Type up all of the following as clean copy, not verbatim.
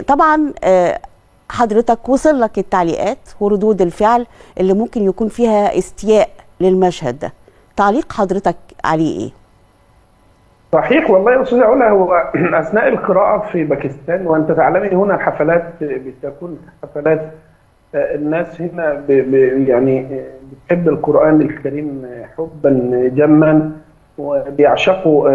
طبعا حضرتك وصل لك التعليقات وردود الفعل اللي ممكن يكون فيها استياء للمشهد ده، تعليق حضرتك عليه ايه؟ صحيح والله يا استاذ علا، هو اثناء القراءه في باكستان، وانت تعلمي هنا الحفلات بتكون حفلات الناس هنا يعني بتحب القران الكريم حبا جما، وبيعشقوا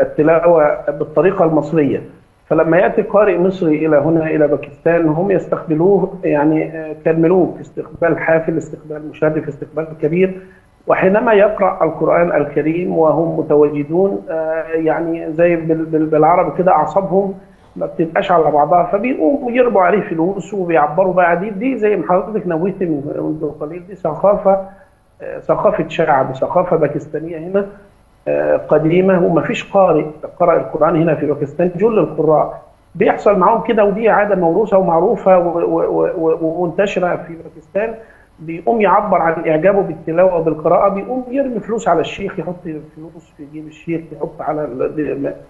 التلاوه بالطريقه المصريه. فلما ياتي قارئ مصري الى هنا الى باكستان هم يستقبلوه يعني كالملوك، استقبال حافل، استقبال مشرف، استقبال كبير. وحينما يقرأ القرآن الكريم وهم متواجدون يعني زي بالعربي كده أعصابهم ما بتبقاش على بعضها، فبيقوموا يربوا عليه فلوس وبيعبروا بقى. دي زي ما حضرتك نويت منذ قليل، دي ثقافة شعب، ثقافة باكستانية هنا قديمة. ومفيش قارئ قرأ القرآن هنا في باكستان، جل القراء بيحصل معاهم كده، ودي عادة موروثة ومعروفة ومنتشرة في باكستان. بيقوم يعبر عن اعجابه بالتلاوه وبالقراءه، بيقوم يرمي فلوس على الشيخ، يحط فلوس في جيب الشيخ، يحط على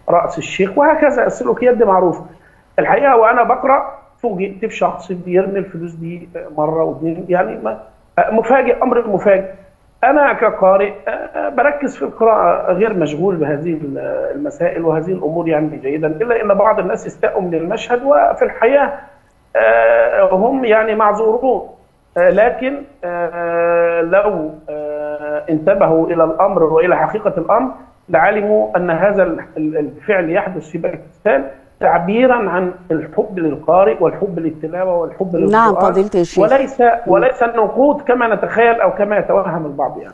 راس الشيخ، وهكذا. السلوكيات دي معروفه. الحقيقه وانا بقرا فوجئت بشخص بيرمي الفلوس دي مره واثنين، يعني مفاجئ، امر مفاجئ. انا كقارئ بركز في القراءه، غير مشغول بهذه المسائل وهذه الامور يعني جيدا، الا ان بعض الناس استاءوا من المشهد، وفي الحياه هم يعني معذورون. لكن لو انتبهوا إلى الأمر وإلى حقيقة الأمر لعلموا أن هذا الفعل يحدث في باكستان تعبيرا عن الحب للقارئ والحب للتلاوة والحب للقرآن. نعم فضيلة الشيخ. وليس النقود كما نتخيل أو كما يتوهم البعض يعني.